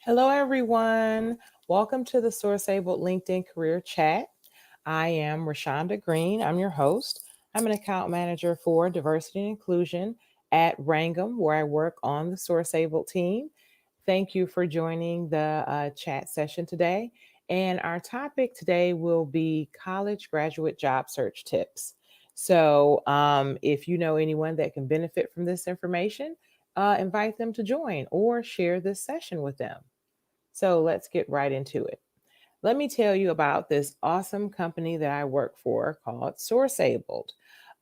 Hello, everyone. Welcome to the SourceAbled LinkedIn Career Chat. I am Roshaunda Green. I'm your host. I'm an account manager for diversity and inclusion at Wrangham, where I work on the SourceAbled team. Thank you for joining the chat session today. And our topic today will be college graduate job search tips. So, if you know anyone that can benefit from this information, invite them to join or share this session with them. So let's get right into it. Let me tell you about this awesome company that I work for called SourceAbled.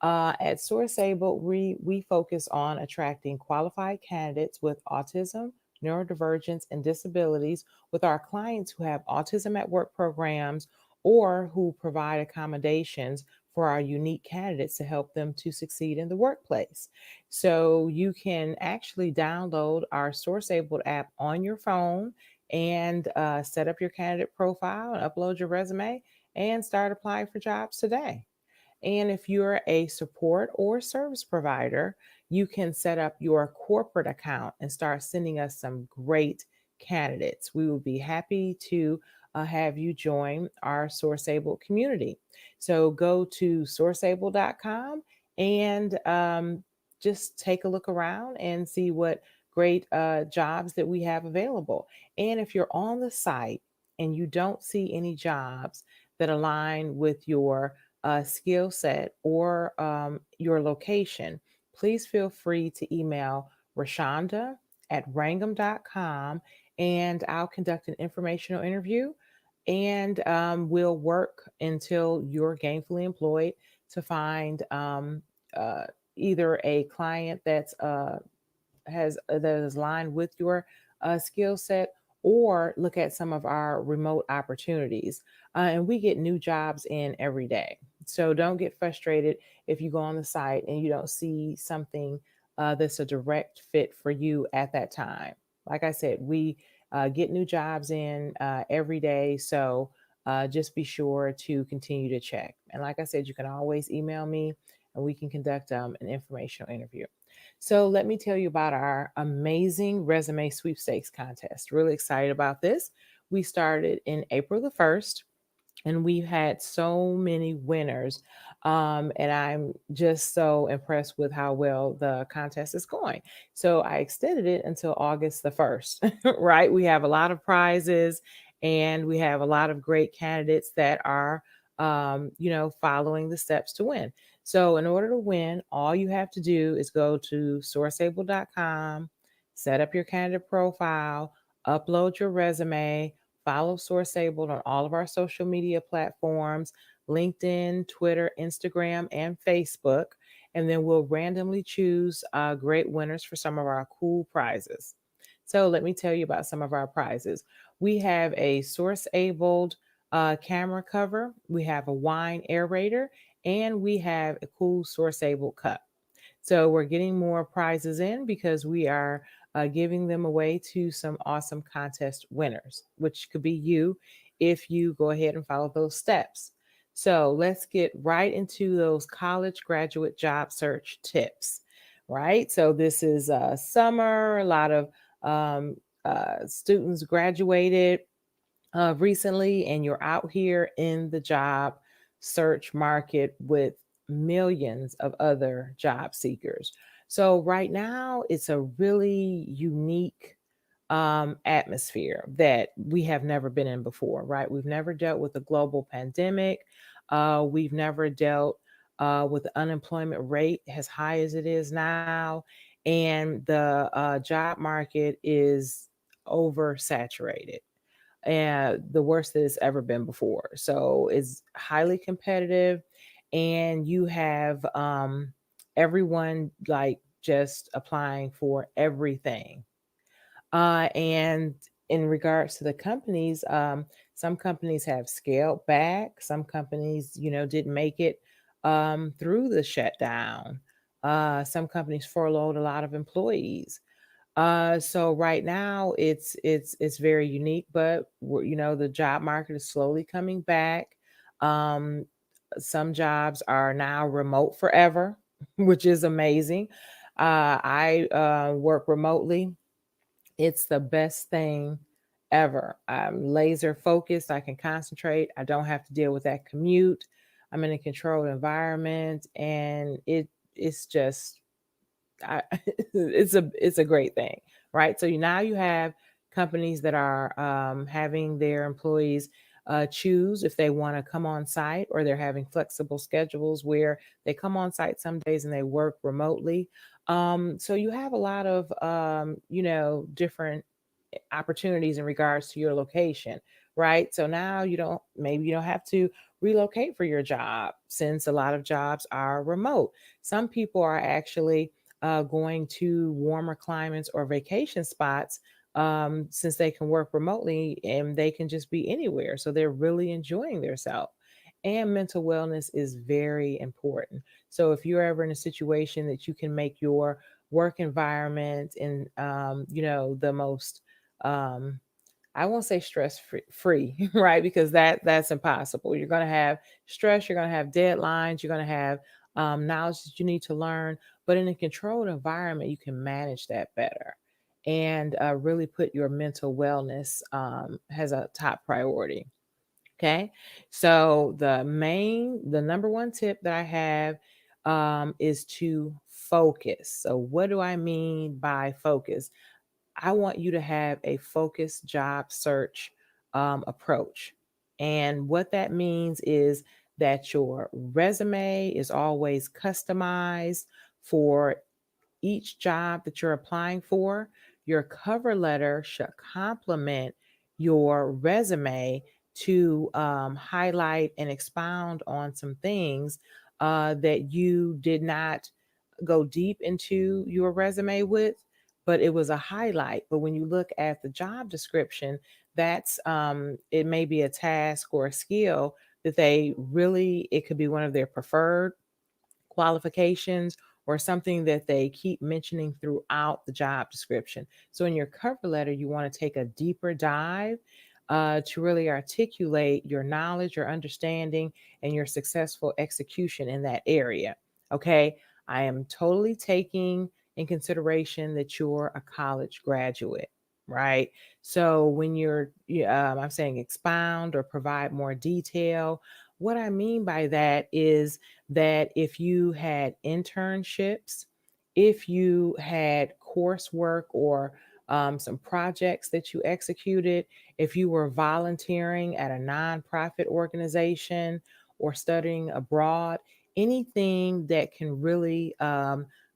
At SourceAbled, we focus on attracting qualified candidates with autism, neurodivergence, and disabilities with our clients who have autism at work programs or who provide accommodations for our unique candidates to help them to succeed in the workplace. So you can actually download our SourceAbled app on your phone and set up your candidate profile and upload your resume and start applying for jobs today. And if you're a support or service provider, you can set up your corporate account and start sending us some great candidates. We will be happy to have you join our SourceAble community. So go to sourceable.com and just take a look around and see what great jobs that we have available. And if you're on the site and you don't see any jobs that align with your skill set or your location, please feel free to email Roshaunda at Wrangham.com and I'll conduct an informational interview and we'll work until you're gainfully employed to find uh, either a client that is aligned with your skill set or look at some of our remote opportunities. And we get new jobs in every day. So don't get frustrated if you go on the site and you don't see something that's a direct fit for you at that time. Like I said, we get new jobs in every day. So just be sure to continue to check. And like I said, you can always email me and we can conduct an informational interview. So let me tell you about our amazing resume sweepstakes contest. Really excited about this. We started in April the 1st and we've had so many winners. And I'm just so impressed with how well the contest is going. So I extended it until August the 1st, right? We have a lot of prizes and we have a lot of great candidates that are, following the steps to win. So in order to win, all you have to do is go to sourceable.com, set up your candidate profile, upload your resume, follow SourceAbled on all of our social media platforms, LinkedIn, Twitter, Instagram, and Facebook. And then we'll randomly choose great winners for some of our cool prizes. So let me tell you about some of our prizes. We have a SourceAbled camera cover, we have a wine aerator, and we have a cool SourceAbled cup. So we're getting more prizes in because we are giving them away to some awesome contest winners, which could be you if you go ahead and follow those steps. So let's get right into those college graduate job search tips, right? So this is summer, a lot of students graduated recently, and you're out here in the job search market with millions of other job seekers. So, right now, it's a really unique atmosphere that we have never been in before, right? We've never dealt with a global pandemic. We've never dealt with the unemployment rate as high as it is now. And the job market is oversaturated and the worst that it's ever been before. So it's highly competitive, and you have everyone like just applying for everything. And in regards to the companies, some companies have scaled back. Some companies, didn't make it through the shutdown. Some companies furloughed a lot of employees. So right now it's very unique, but the job market is slowly coming back. Um, some jobs are now remote forever, which is amazing. I work remotely. It's the best thing ever. I'm laser focused. I can concentrate. I don't have to deal with that commute. I'm in a controlled environment, and it's just I, it's a great thing, right? So now you have companies that are having their employees choose if they want to come on site, or they're having flexible schedules where they come on site some days and they work remotely. So you have a lot of different opportunities in regards to your location, right? So now maybe you don't have to relocate for your job, since a lot of jobs are remote. Some people are actually going to warmer climates or vacation spots, since they can work remotely and they can just be anywhere. So they're really enjoying themselves. And mental wellness is very important. So if you're ever in a situation that you can make your work environment and the most um, I won't say stress free, right? Because that's impossible. You're going to have stress, you're going to have deadlines, you're going to have knowledge that you need to learn. But in a controlled environment, you can manage that better and really put your mental wellness as a top priority. Okay. So the number one tip that I have is to focus. So, what do I mean by focus? I want you to have a focused job search approach. And what that means is that your resume is always customized for each job that you're applying for. Your cover letter should complement your resume to highlight and expound on some things that you did not go deep into your resume with, but it was a highlight. But when you look at the job description, that's it may be a task or a skill that it could be one of their preferred qualifications or something that they keep mentioning throughout the job description. So in your cover letter, you want to take a deeper dive to really articulate your knowledge, your understanding, and your successful execution in that area. Okay. I am totally taking in consideration that you're a college graduate, right? So when I'm saying expound or provide more detail, what I mean by that is that if you had internships, if you had coursework or some projects that you executed, if you were volunteering at a nonprofit organization or studying abroad, anything that can really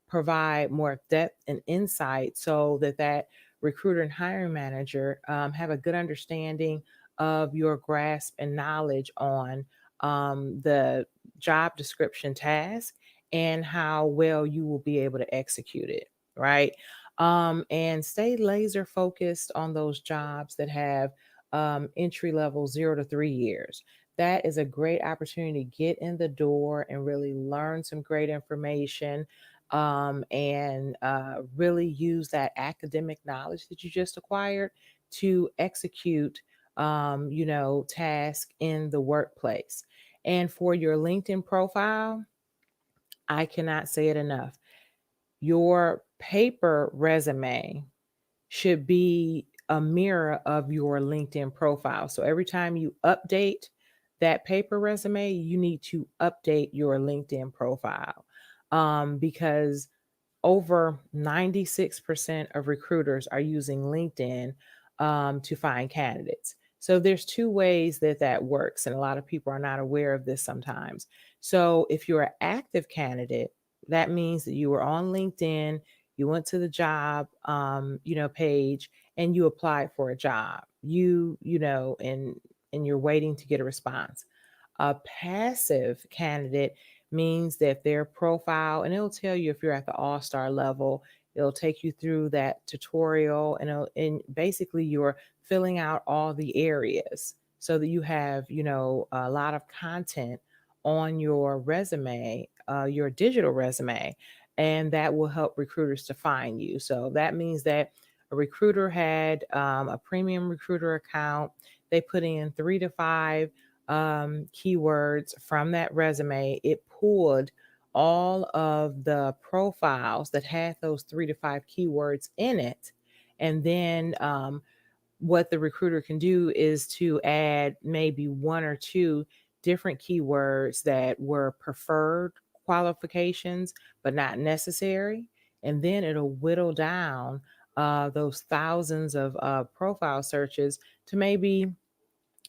provide more depth and insight so that recruiter and hiring manager have a good understanding of your grasp and knowledge on the job description task and how well you will be able to execute it, right? And stay laser focused on those jobs that have entry level 0 to 3 years. That is a great opportunity to get in the door and really learn some great information, and really use that academic knowledge that you just acquired to execute task in the workplace. And for your LinkedIn profile, I cannot say it enough. Your paper resume should be a mirror of your LinkedIn profile. So every time you update that paper resume, you need to update your LinkedIn profile, because over 96% of recruiters are using LinkedIn to find candidates. So there's two ways that works, and a lot of people are not aware of this sometimes. So if you're an active candidate, that means that you were on LinkedIn, you went to the job, page, and you applied for a job. And you're waiting to get a response. A passive candidate means that their profile, and it'll tell you if you're at the all-star level, it'll take you through that tutorial, and basically you're filling out all the areas so that you have, a lot of content on your resume, your digital resume, and that will help recruiters to find you. So that means that a recruiter had a premium recruiter account. They put in 3 to 5 keywords from that resume. It pulled all of the profiles that had those 3 to 5 keywords in it, and then what the recruiter can do is to add maybe one or two different keywords that were preferred qualifications, but not necessary. And then it'll whittle down those thousands of profile searches to maybe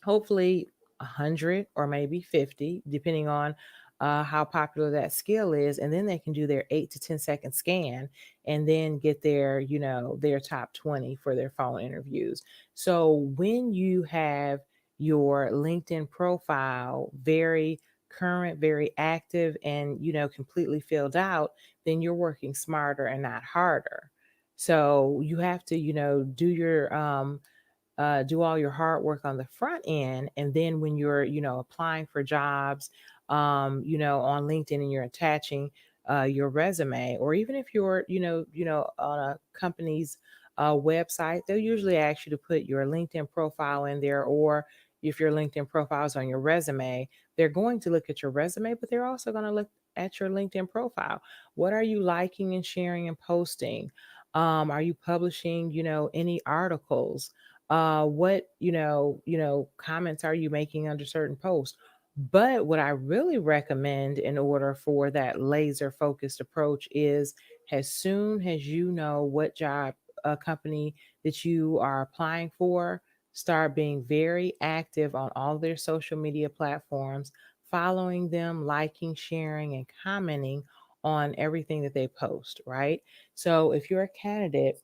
hopefully 100 or maybe 50, depending on how popular that skill is. And then they can do their 8 to 10 second scan and then get their, their top 20 for their phone interviews. So when you have your LinkedIn profile very current, very active, and, completely filled out, then you're working smarter and not harder. So you have to, do your, do all your hard work on the front end, and then when you're applying for jobs on LinkedIn, and you're attaching your resume, or even if you're on a company's website, they'll usually ask you to put your LinkedIn profile in there, or if your LinkedIn profile is on your resume, they're going to look at your resume, but they're also going to look at your LinkedIn profile. What are you liking and sharing and posting? Are you publishing any articles? What comments are you making under certain posts? But what I really recommend in order for that laser focused approach is, as soon as you know what job company that you are applying for, start being very active on all their social media platforms, following them, liking, sharing, and commenting on everything that they post, right? So if you're a candidate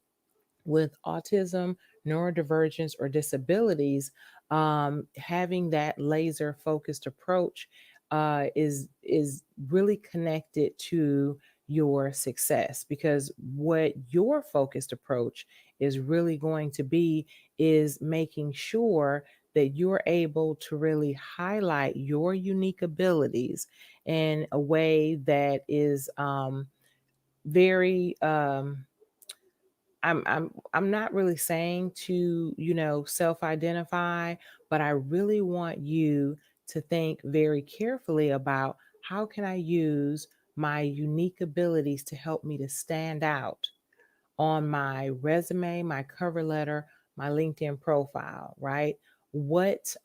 with autism, neurodivergence, or disabilities, having that laser focused approach is really connected to your success, because what your focused approach is really going to be is making sure that you're able to really highlight your unique abilities in a way that is very I'm not really saying to, self-identify, but I really want you to think very carefully about, how can I use my unique abilities to help me to stand out on my resume, my cover letter, my LinkedIn profile, right? What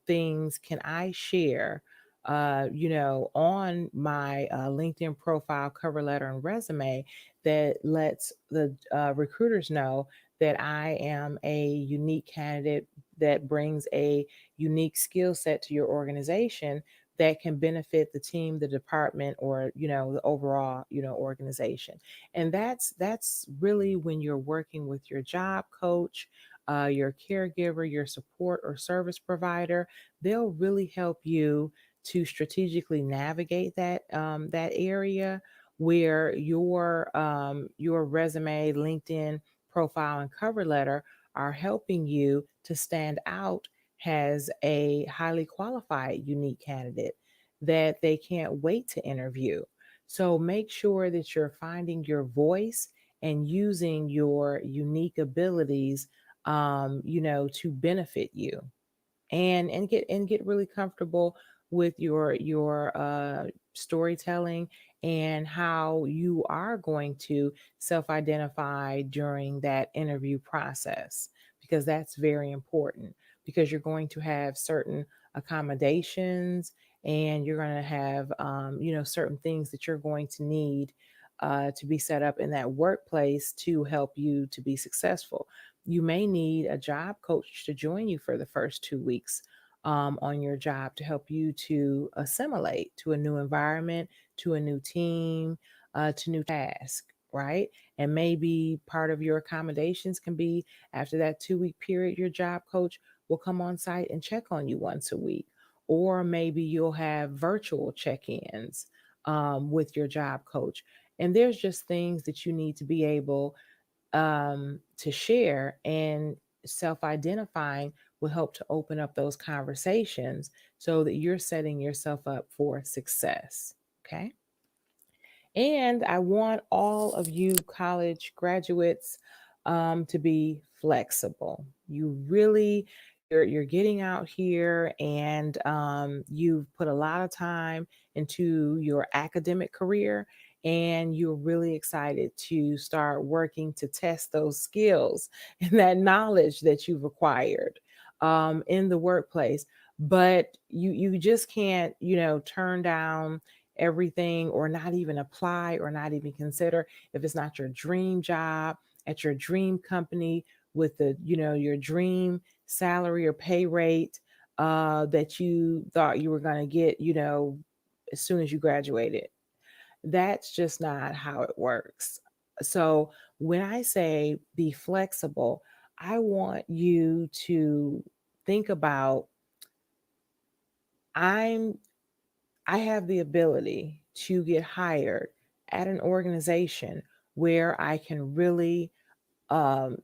things can I share on my LinkedIn profile, cover letter, and resume that lets the recruiters know that I am a unique candidate that brings a unique skill set to your organization that can benefit the team, the department, or the overall organization. And that's really when you're working with your job coach, your caregiver, your support or service provider. They'll really help you to strategically navigate that area where your resume, LinkedIn profile, and cover letter are helping you to stand out as a highly qualified, unique candidate that they can't wait to interview. So make sure that you're finding your voice and using your unique abilities, to benefit you, and get really comfortable with your storytelling, and how you are going to self-identify during that interview process, because that's very important, because you're going to have certain accommodations, and you're going to have certain things that you're going to need to be set up in that workplace to help you to be successful. You may need a job coach to join you for the first 2 weeks on your job, to help you to assimilate to a new environment, to a new team, to new task, right? And maybe part of your accommodations can be, after that 2 week period, your job coach will come on site and check on you once a week. Or maybe you'll have virtual check ins with your job coach. And there's just things that you need to be able to share, and self-identifying will help to open up those conversations so that you're setting yourself up for success. Okay. And I want all of you college graduates to be flexible. You really, you're getting out here, and you've put a lot of time into your academic career, and you're really excited to start working to test those skills and that knowledge that you've acquired in the workplace. But you just can't, turn down everything, or not even apply, or not even consider, if it's not your dream job at your dream company with the, your dream salary or pay rate that you thought you were going to get, as soon as you graduated. That's just not how it works. So when I say be flexible, I want you to think about, I'm I have the ability to get hired at an organization where I can really um,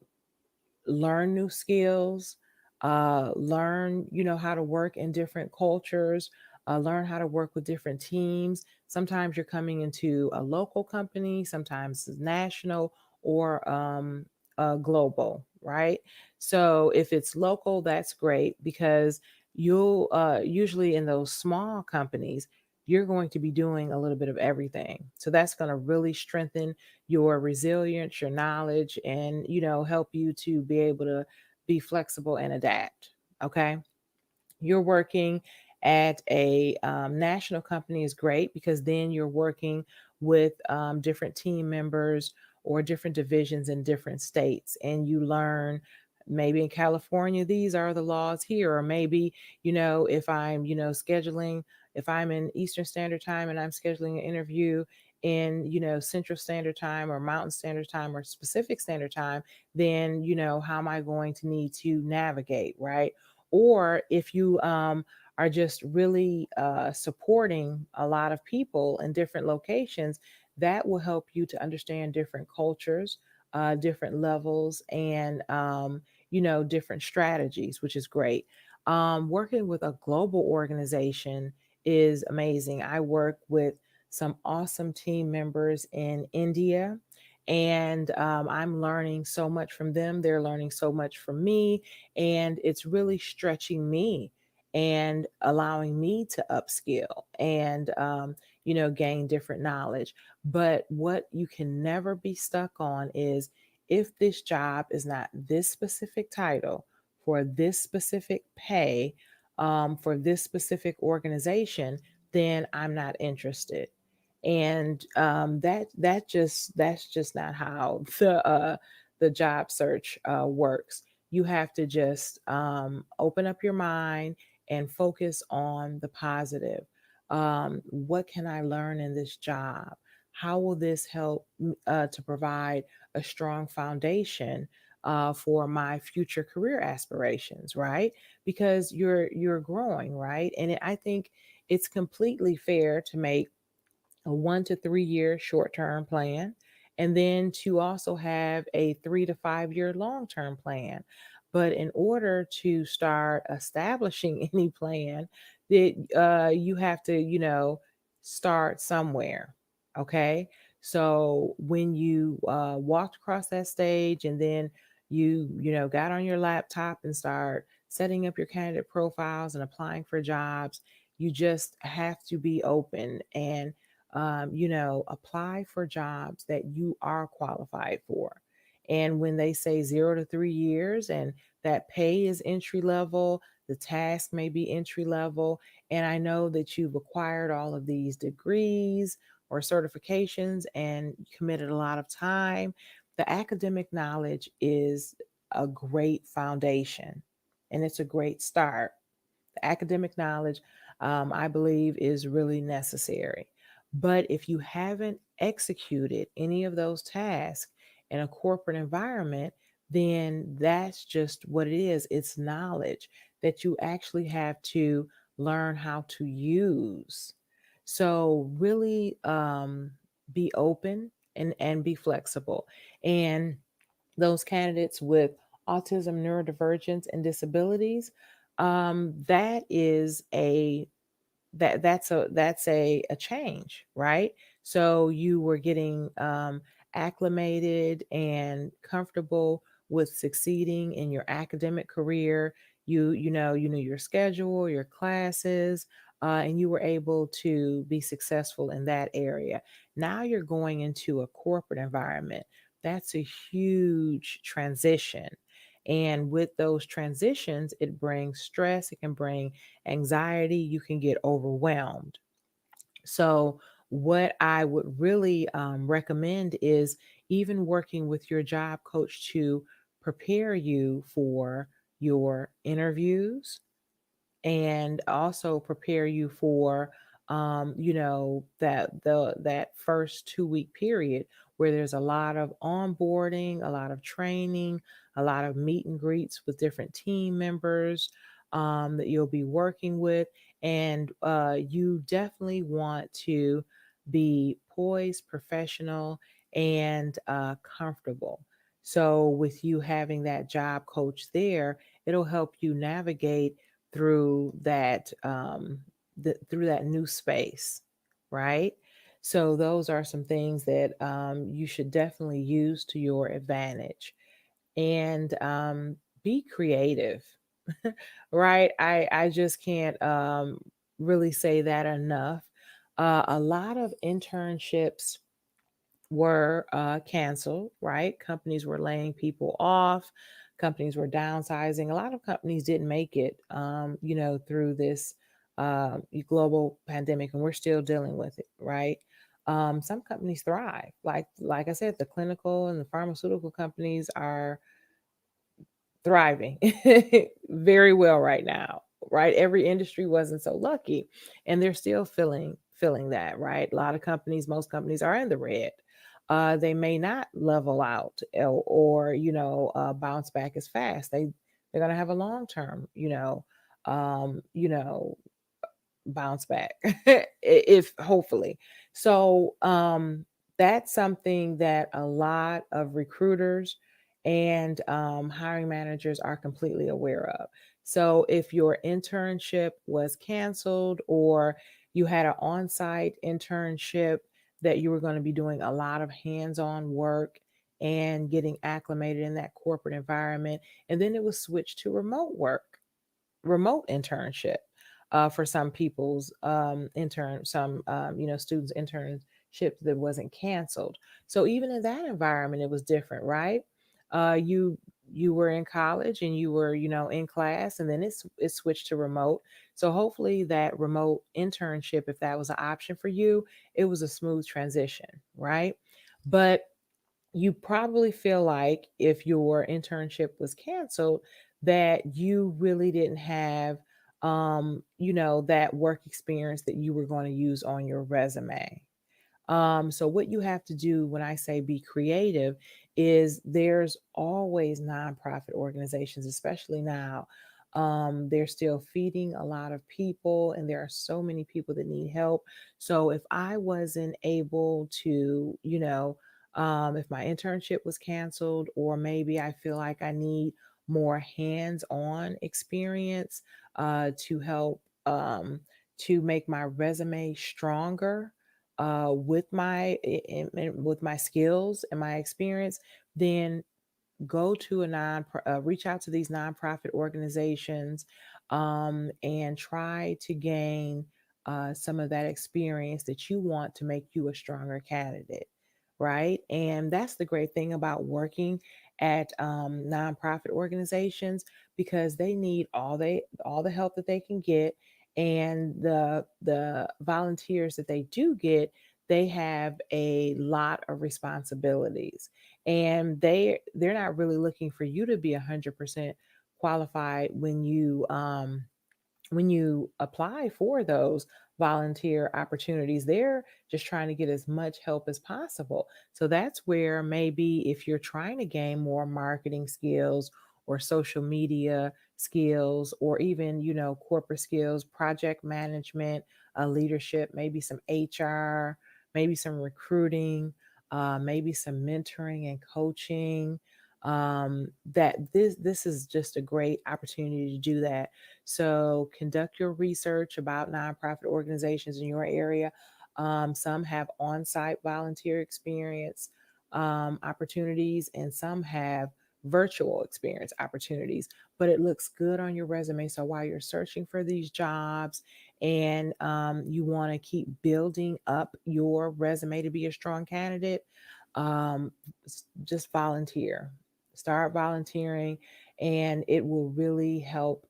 learn new skills, learn, how to work in different cultures, learn how to work with different teams. Sometimes you're coming into a local company, sometimes it's national, or global, right? So if it's local, that's great, because you'll usually, in those small companies, you're going to be doing a little bit of everything. So that's going to really strengthen your resilience, your knowledge, and help you to be able to be flexible and adapt. Okay, you're working at a national company is great, because then you're working with different team members or different divisions in different states, and you learn, maybe in California these are the laws here, or maybe, if I'm, scheduling, if I'm in Eastern Standard Time and I'm scheduling an interview in, Central Standard Time or Mountain Standard Time or Pacific Standard Time, then, how am I going to need to navigate, right? Or if you are just really supporting a lot of people in different locations, that will help you to understand different cultures, different levels, and different strategies, which is great. Working with a global organization is amazing. I work with some awesome team members in India, and I'm learning so much from them. They're learning so much from me, and it's really stretching me and allowing me to upskill and gain different knowledge. But what you can never be stuck on is, if this job is not this specific title for this specific pay, for this specific organization, then I'm not interested. And that's just not how the job search works. You have to just open up your mind and focus on the positive. What can I learn in this job? How will this help to provide a strong foundation for my future career aspirations? Right, because you're growing, right, and I think it's completely fair to make a 1 to 3 year short term plan, and then to also have a 3 to 5 year long term plan. But in order to start establishing any plan, that you have to, start somewhere. Okay. So when you walked across that stage, and then got on your laptop and start setting up your candidate profiles and applying for jobs, you just have to be open and apply for jobs that you are qualified for. And when they say 0 to 3 years, and that pay is entry level, the task may be entry level, and I know that you've acquired all of these degrees or certifications and committed a lot of time, the academic knowledge is a great foundation, and it's a great start. The academic knowledge, I believe, is really necessary. But if you haven't executed any of those tasks in a corporate environment, then that's just what it is. It's knowledge that you actually have to learn how to use. So really be open and be flexible. And those candidates with autism, neurodivergence, and disabilities, that is a change, right? So you were getting acclimated and comfortable with succeeding in your academic career. You knew your schedule, your classes, and you were able to be successful in that area. Now you're going into a corporate environment. That's a huge transition. And with those transitions, it brings stress, it can bring anxiety, you can get overwhelmed. So, what I would really recommend is even working with your job coach to prepare you for your interviews and also prepare you for that first 2 week period where there's a lot of onboarding, a lot of training, a lot of meet and greets with different team members that you'll be working with. And you definitely want to be poised, professional, and comfortable. So with you having that job coach there, it'll help you navigate through that new space, right? So those are some things that you should definitely use to your advantage, and be creative. Right, I just can't really say that enough. A lot of internships were canceled, right? Companies were laying people off, companies were downsizing. A lot of companies didn't make it, through this global pandemic, and we're still dealing with it, right? Some companies thrive, like I said, the clinical and the pharmaceutical companies are thriving very well right now, right? Every industry wasn't so lucky, and they're still feeling that, right? A lot of companies, most companies are in the red. They may not level out or bounce back as fast. They're going to have a long term, um, you know, bounce back if hopefully. So that's something that a lot of recruiters and hiring managers are completely aware of. So if your internship was canceled or you had an on-site internship that you were going to be doing a lot of hands-on work and getting acclimated in that corporate environment, and then it was switched to remote internship for some people's some students internship that wasn't canceled. So even in that environment, it was different, right? You were in college and you were in class, and then it switched to remote. So hopefully that remote internship, if that was an option for you, it was a smooth transition, right? But you probably feel like if your internship was canceled, that you really didn't have, that work experience that you were going to use on your resume. So what you have to do when I say be creative is there's always nonprofit organizations, especially now. They're still feeding a lot of people, and there are so many people that need help. So if I wasn't able to, if my internship was canceled, or maybe I feel like I need more hands-on experience to help to make my resume stronger with my skills and my experience, then go to reach out to these nonprofit organizations and try to gain some of that experience that you want to make you a stronger candidate, right? And that's the great thing about working at nonprofit organizations, because they need all the help that they can get, and the volunteers that they do get, they have a lot of responsibilities, and they're not really looking for you to be 100% qualified when you apply for those volunteer opportunities. They're just trying to get as much help as possible. So that's where maybe if you're trying to gain more marketing skills or social media skills, or even corporate skills, project management, leadership, maybe some HR, maybe some recruiting, maybe some mentoring and coaching, that this is just a great opportunity to do that. So conduct your research about nonprofit organizations in your area. Some have on-site volunteer experience opportunities, and some have virtual experience opportunities, but it looks good on your resume. So while you're searching for these jobs and you want to keep building up your resume to be a strong candidate, um, just volunteer. Start volunteering, and it will really help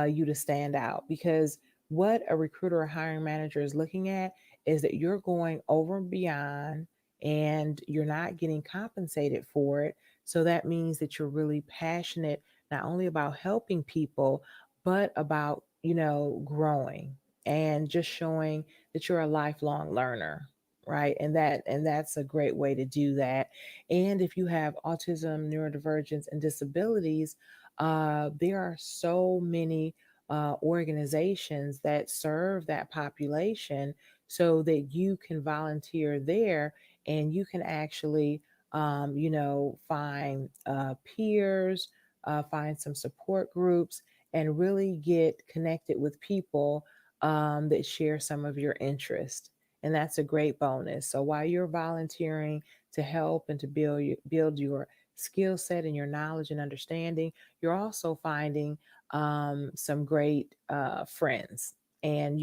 you to stand out, because what a recruiter or hiring manager is looking at is that you're going over and beyond and you're not getting compensated for it. So that means that you're really passionate not only about helping people, but about, growing and just showing that you're a lifelong learner. Right. And that's a great way to do that. And if you have autism, neurodivergence, and disabilities, there are so many organizations that serve that population, so that you can volunteer there and you can actually, find peers, find some support groups, and really get connected with people that share some of your interest. And that's a great bonus. So while you're volunteering to help and to build your skill set and your knowledge and understanding, you're also finding some great friends, and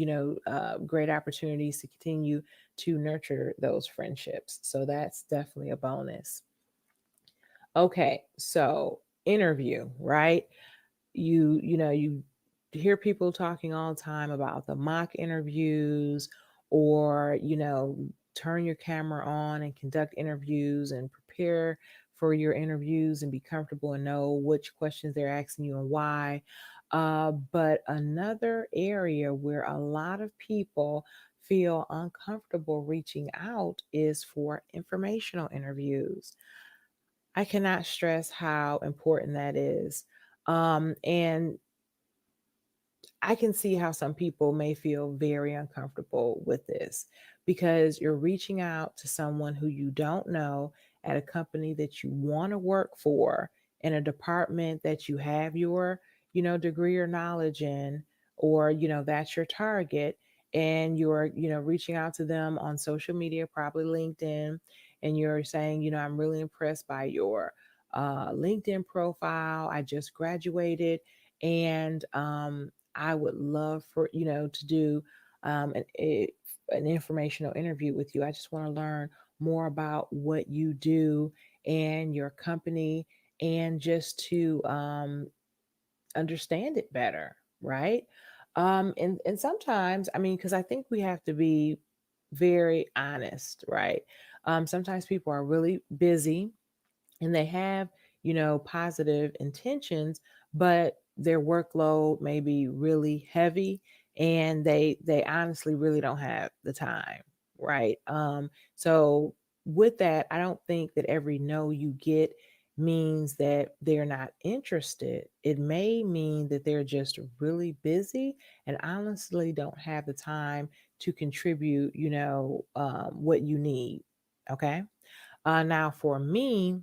great opportunities to continue to nurture those friendships. So that's definitely a bonus. Okay, so interview, right? You hear people talking all the time about the mock interviews, or turn your camera on and conduct interviews and prepare for your interviews and be comfortable and know which questions they're asking you and why. But another area where a lot of people feel uncomfortable reaching out is for informational interviews. I cannot stress how important that is. And I can see how some people may feel very uncomfortable with this, because you're reaching out to someone who you don't know at a company that you want to work for, in a department that you have your, degree or knowledge in, or, that's your target. And you're, reaching out to them on social media, probably LinkedIn, and you're saying, I'm really impressed by your LinkedIn profile. I just graduated, and I would love for to do an informational interview with you. I just want to learn more about what you do and your company, and just to understand it better, right? And sometimes, I mean, because I think we have to be very honest, right? Sometimes people are really busy and they have, positive intentions, but their workload may be really heavy, and they honestly really don't have the time, right? So with that, I don't think that every no you get means that they're not interested. It may mean that they're just really busy and honestly don't have the time to contribute, what you need. Okay. Now for me,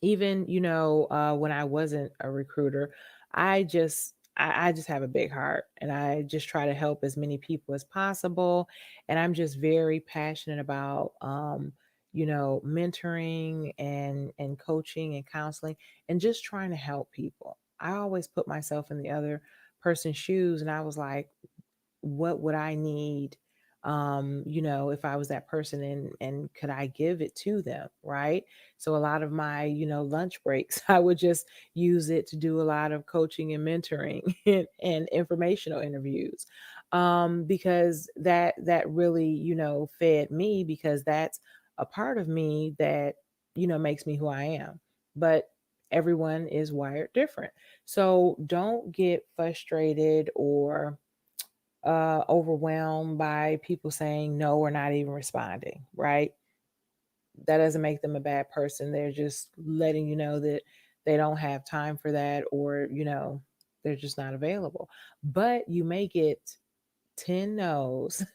even when I wasn't a recruiter, I just have a big heart, and I just try to help as many people as possible. And I'm just very passionate about mentoring and coaching and counseling, and just trying to help people. I always put myself in the other person's shoes, and I was like, what would I need, if I was that person, and could I give it to them, right? So a lot of my, lunch breaks, I would just use it to do a lot of coaching and mentoring and informational interviews. Because that really, fed me, because that's a part of me that, makes me who I am. But everyone is wired different. So don't get frustrated or overwhelmed by people saying no or not even responding, right? That doesn't make them a bad person. They're just letting you know that they don't have time for that, or, they're just not available. But you may get 10 no's,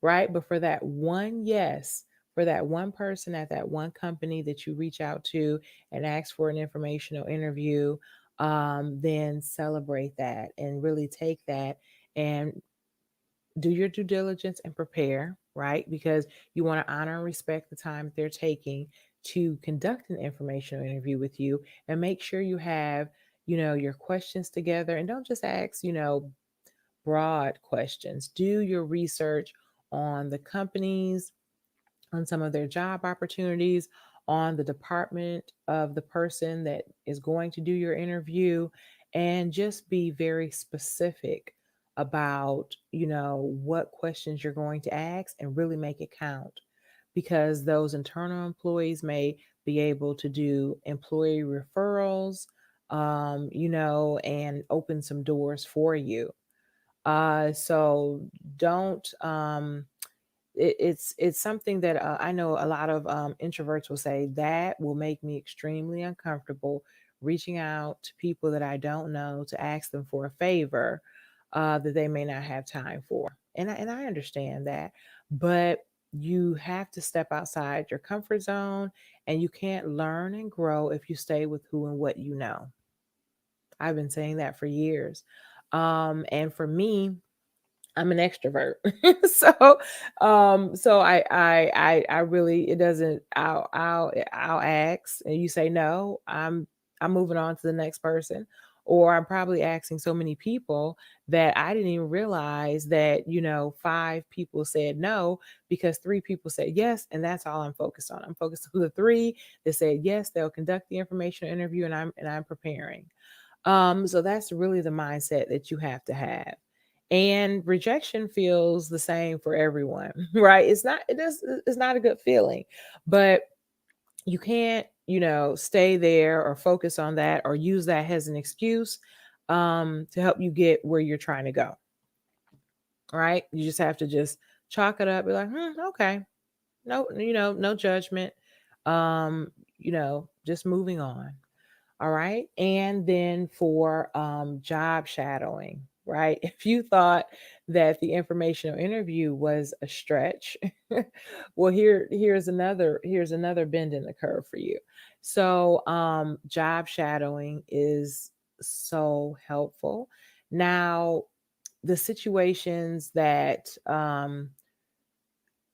right? But for that one yes, for that one person at that one company that you reach out to and ask for an informational interview, then celebrate that and really take that and do your due diligence and prepare, right? Because you want to honor and respect the time they're taking to conduct an informational interview with you, and make sure you have, your questions together, and don't just ask, broad questions. Do your research on the companies, on some of their job opportunities, on the department of the person that is going to do your interview, and just be very specific about, what questions you're going to ask, and really make it count, because those internal employees may be able to do employee referrals, and open some doors for you. So don't it's something that I know a lot of introverts will say that will make me extremely uncomfortable reaching out to people that I don't know to ask them for a favor that they may not have time for. And I understand that, but you have to step outside your comfort zone, and you can't learn and grow if you stay with who and what you know. I've been saying that for years. And for me, I'm an extrovert. so so I really, it doesn't, I'll ask and you say no, I'm moving on to the next person. Or I'm probably asking so many people that I didn't even realize that, five people said no because three people said yes, and that's all I'm focused on. I'm focused on the three that said yes, they'll conduct the informational interview, and I'm preparing. So that's really the mindset that you have to have. And rejection feels the same for everyone, right? It's not a good feeling, but you can't, stay there or focus on that or use that as an excuse to help you get where you're trying to go. Right? You just have to just chalk it up, be like, okay, no, no judgment. Um, just moving on. All right. And then for job shadowing, right? If you thought that the informational interview was a stretch, well, here's another bend in the curve for you. So job shadowing is so helpful. Now, the situations that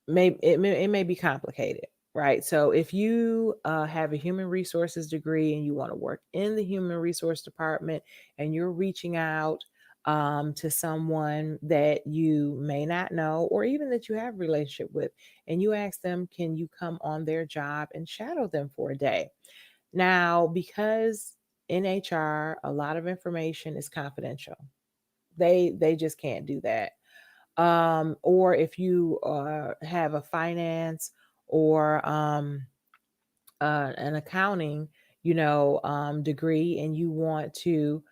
it may be complicated, right? So if you have a human resources degree and you want to work in the human resource department, and you're reaching out to someone that you may not know, or even that you have a relationship with, and you ask them, can you come on their job and shadow them for a day? Now, because in HR, a lot of information is confidential. They just can't do that. Or if you have a finance or an accounting, degree, and you want to,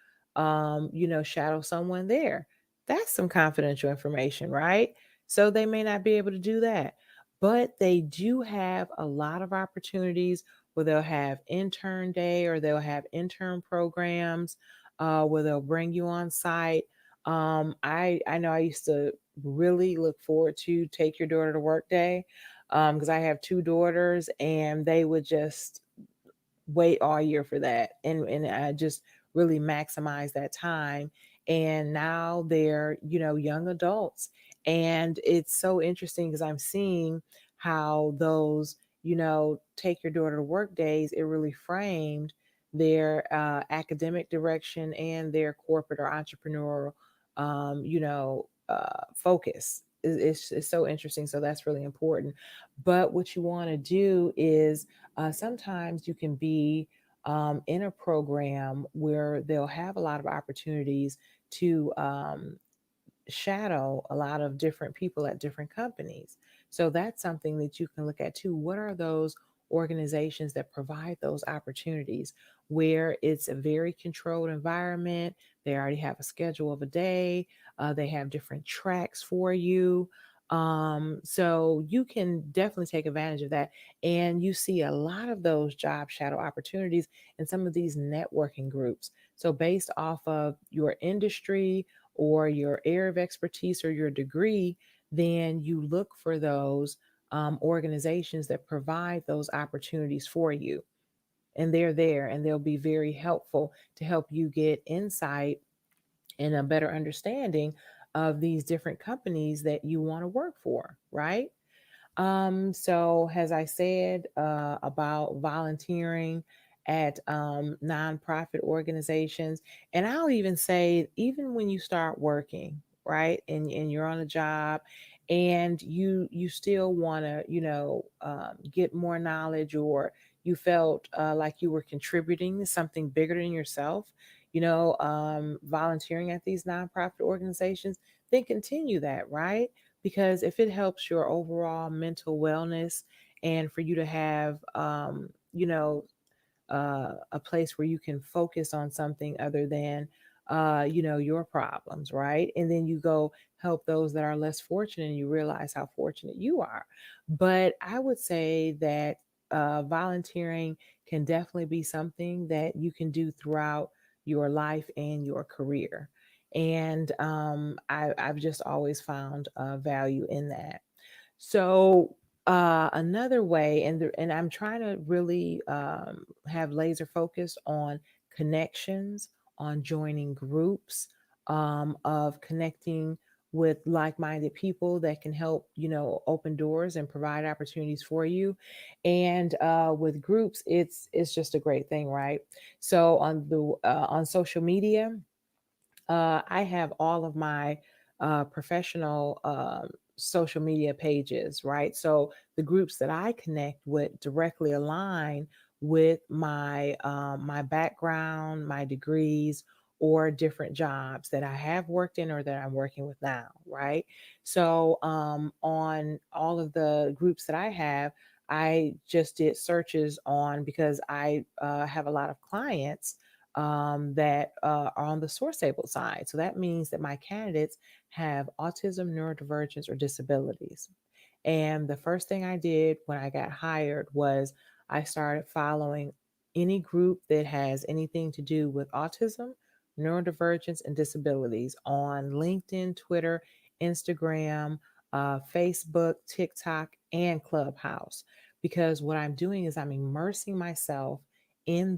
shadow someone there, that's some confidential information, right? So they may not be able to do that, but they do have a lot of opportunities where they'll have intern day, or they'll have intern programs where they'll bring you on site. I know I used to really look forward to Take Your Daughter to Work Day, because I have two daughters, and they would just wait all year for that, and I just really maximize that time. And now they're, young adults, and it's so interesting because I'm seeing how those, Take Your Daughter to Work days, it really framed their academic direction and their corporate or entrepreneurial focus. It's so interesting. So that's really important. But what you want to do is, sometimes you can be in a program where they'll have a lot of opportunities to shadow a lot of different people at different companies. So that's something that you can look at too. What are those organizations that provide those opportunities where it's a very controlled environment? They already have a schedule of a day, they have different tracks for you. So you can definitely take advantage of that. And you see a lot of those job shadow opportunities in some of these networking groups. So, based off of your industry or your area of expertise or your degree, then you look for those organizations that provide those opportunities for you. And they're there, and they'll be very helpful to help you get insight and a better understanding of these different companies that you want to work for, right? So as I said about volunteering at nonprofit organizations, and I'll even say, even when you start working, right, and you're on a job, and you still want to, get more knowledge, or you felt like you were contributing to something bigger than yourself, volunteering at these nonprofit organizations, then continue that, right? Because if it helps your overall mental wellness, and for you to have a place where you can focus on something other than your problems, right? And then you go help those that are less fortunate, and you realize how fortunate you are. But I would say that volunteering can definitely be something that you can do throughout your life and your career. And I've just always found value in that. So another way, and I'm trying to really have laser focus on connections, on joining groups, of connecting with like-minded people that can help, open doors and provide opportunities for you. And with groups, it's just a great thing, right? So on social media, I have all of my professional social media pages, right? So the groups that I connect with directly align with my background, my degrees, or different jobs that I have worked in or that I'm working with now, right? So on all of the groups that I have, I just did searches on, because I have a lot of clients that are on the SourceAbled side. So that means that my candidates have autism, neurodivergence, or disabilities. And the first thing I did when I got hired was I started following any group that has anything to do with autism, neurodivergence, and disabilities on LinkedIn, Twitter, Instagram, Facebook, TikTok, and Clubhouse. Because what I'm doing is I'm immersing myself in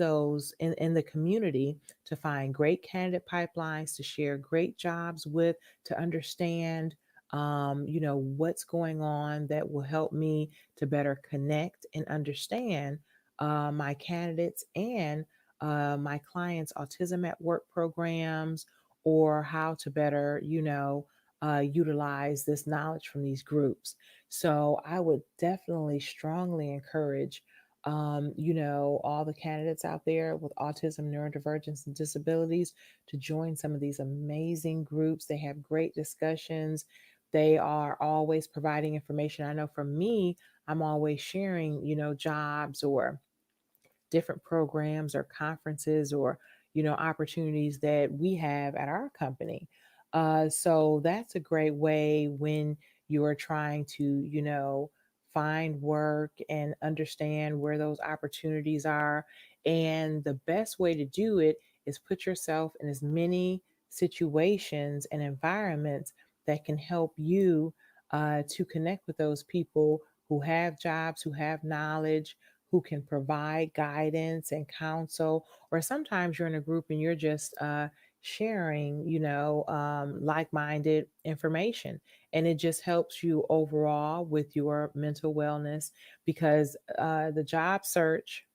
in the community to find great candidate pipelines, to share great jobs with, to understand what's going on that will help me to better connect and understand my candidates and my clients' autism at work programs, or how to better, utilize this knowledge from these groups. So I would definitely strongly encourage all the candidates out there with autism, neurodivergence, and disabilities to join some of these amazing groups. They have great discussions. They are always providing information. I know for me, I'm always sharing, jobs or different programs or conferences, or opportunities that we have at our company. So that's a great way when you're trying to find work and understand where those opportunities are. And the best way to do it is put yourself in as many situations and environments that can help you to connect with those people who have jobs, who have knowledge, who can provide guidance and counsel. Or sometimes you're in a group and you're just sharing, like minded information. And it just helps you overall with your mental wellness, because the job search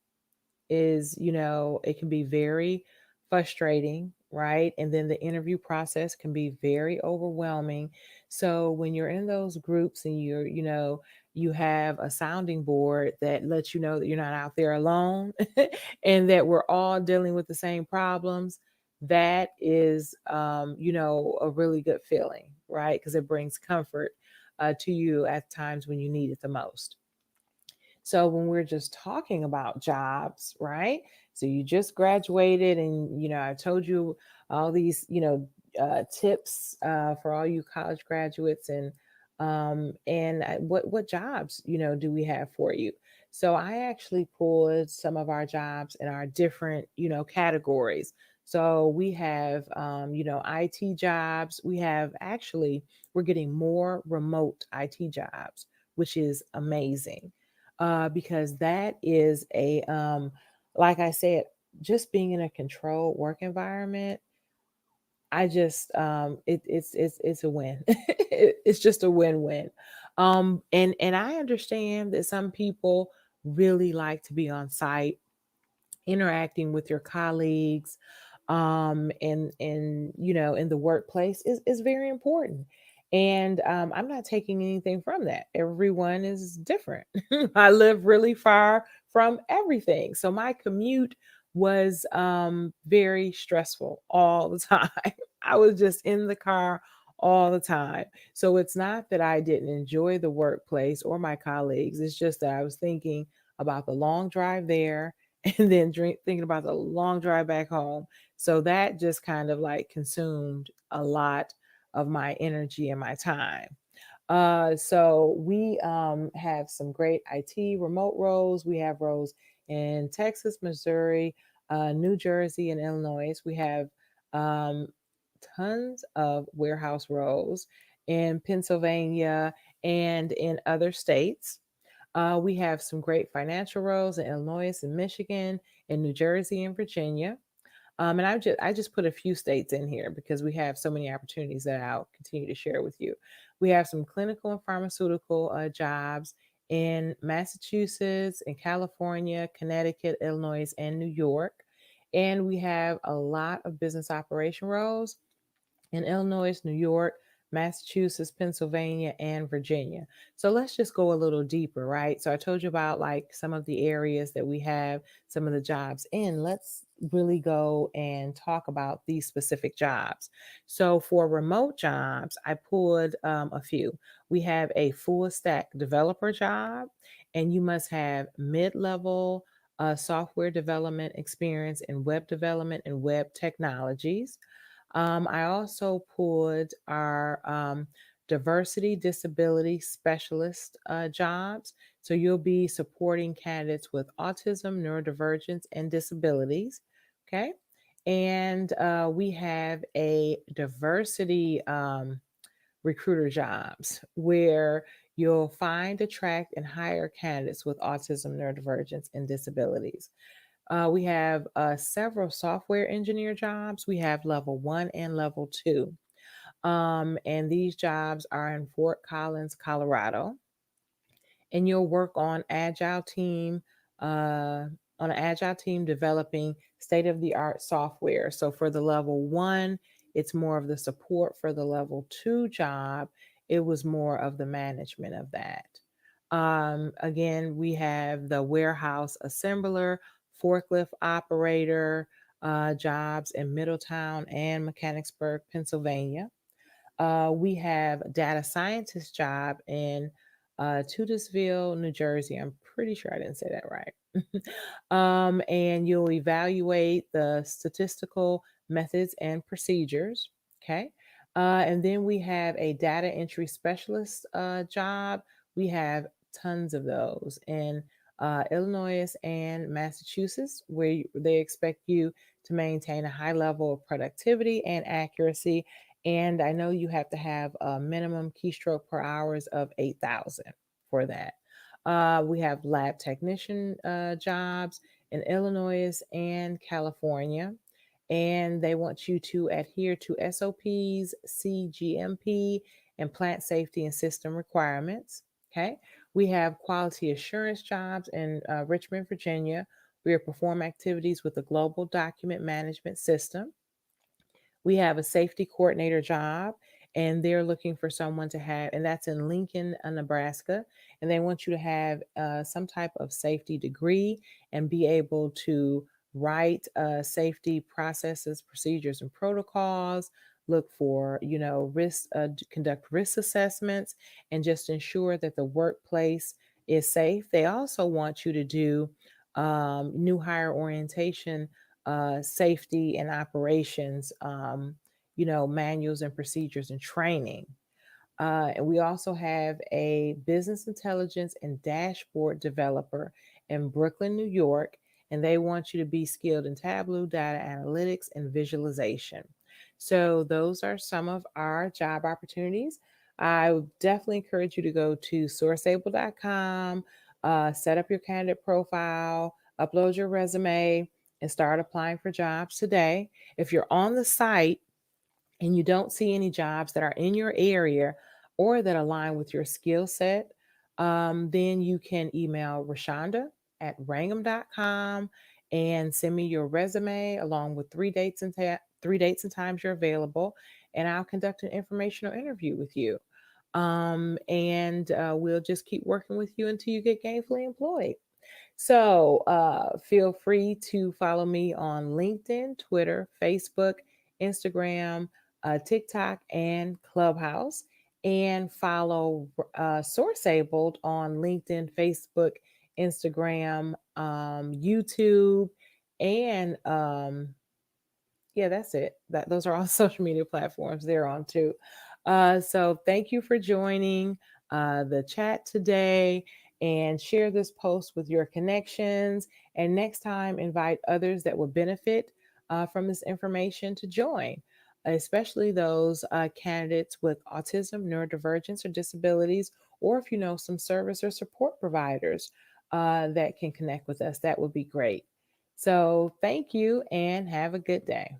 is, it can be very frustrating, right? And then the interview process can be very overwhelming. So when you're in those groups and you have a sounding board that lets you know that you're not out there alone and that we're all dealing with the same problems, that is, a really good feeling, right? Because it brings comfort to you at times when you need it the most. So when we're just talking about jobs, right? So you just graduated, and I told you all these, tips for all you college graduates, and what jobs, do we have for you? So I actually pulled some of our jobs in our different, categories. So we have, IT jobs. We have actually, we're getting more remote IT jobs, which is amazing, because that is like I said, just being in a controlled work environment. I just, it's a win. It's just a win-win. And I understand that some people really like to be on site, interacting with your colleagues, and in the workplace is very important. And I'm not taking anything from that. Everyone is different. I live really far from everything, so my commute was very stressful all the time. I was just in the car all the time. So it's not that I didn't enjoy the workplace or my colleagues, it's just that I was thinking about the long drive there and then thinking about the long drive back home. So that just kind of like consumed a lot of my energy and my time. So we have some great IT remote roles. We have roles in Texas, Missouri, New Jersey, and Illinois. We have um, tons of warehouse roles in Pennsylvania and in other states. We have some great financial roles in Illinois and Michigan, in New Jersey and Virginia. And I just put a few states in here because we have so many opportunities that I'll continue to share with you. We have some clinical and pharmaceutical jobs in Massachusetts, in California, Connecticut, Illinois, and New York. And we have a lot of business operation roles in Illinois, New York, Massachusetts, Pennsylvania, and Virginia. So let's just go a little deeper, right? So I told you about like some of the areas that we have some of the jobs in. Let's really go and talk about these specific jobs. So for remote jobs, I pulled a few. We have a full stack developer job, and you must have mid level software development experience in web development and web technologies. I also pulled our diversity disability specialist jobs. So you'll be supporting candidates with autism, neurodivergence, and disabilities. Okay. And we have a diversity recruiter jobs where you'll find, attract, and hire candidates with autism, neurodivergence, and disabilities. We have several software engineer jobs. We have level one and level two. And these jobs are in Fort Collins, Colorado. And you'll work uh, on an agile team developing state of the art software. So for the level one, it's more of the support. For the level two job, it was more of the management of that. Again, we have the warehouse assembler, forklift operator jobs in Middletown and Mechanicsburg, Pennsylvania. We have data scientist job in Tudorville, New Jersey. I'm pretty sure I didn't say that right. And you'll evaluate the statistical methods and procedures. Okay. And then we have a data entry specialist job. We have tons of those in Illinois and Massachusetts, where they expect you to maintain a high level of productivity and accuracy. And I know you have to have a minimum keystroke per hours of 8,000 for that. We have lab technician jobs in Illinois and California, and they want you to adhere to SOPs, CGMP, and plant safety and system requirements. Okay. We have quality assurance jobs in Richmond, Virginia. We perform activities with the global document management system. We have a safety coordinator job, and they're looking for someone to have, and that's in Lincoln, Nebraska. And they want you to have some type of safety degree and be able to write safety processes, procedures, and protocols. Look for, risk, conduct risk assessments, and just ensure that the workplace is safe. They also want you to do new hire orientation, safety and operations, manuals and procedures and training. And we also have a business intelligence and dashboard developer in Brooklyn, New York, and they want you to be skilled in Tableau, data analytics, and visualization. So, those are some of our job opportunities. I would definitely encourage you to go to sourceable.com, set up your candidate profile, upload your resume, and start applying for jobs today. If you're on the site and you don't see any jobs that are in your area, or that align with your skill set, then you can email Roshaunda@Wrangham.com and send me your resume along with three dates and times you're available, and I'll conduct an informational interview with you. And we'll just keep working with you until you get gainfully employed. So feel free to follow me on LinkedIn, Twitter, Facebook, Instagram, TikTok, and Clubhouse. And follow SourceAbled on LinkedIn, Facebook, Instagram, YouTube, and yeah, that's it. Those are all social media platforms they're on too. So thank you for joining the chat today, and share this post with your connections. And next time, invite others that will benefit from this information to join, especially those candidates with autism, neurodivergence, or disabilities, or if you know some service or support providers that can connect with us, that would be great. So thank you and have a good day.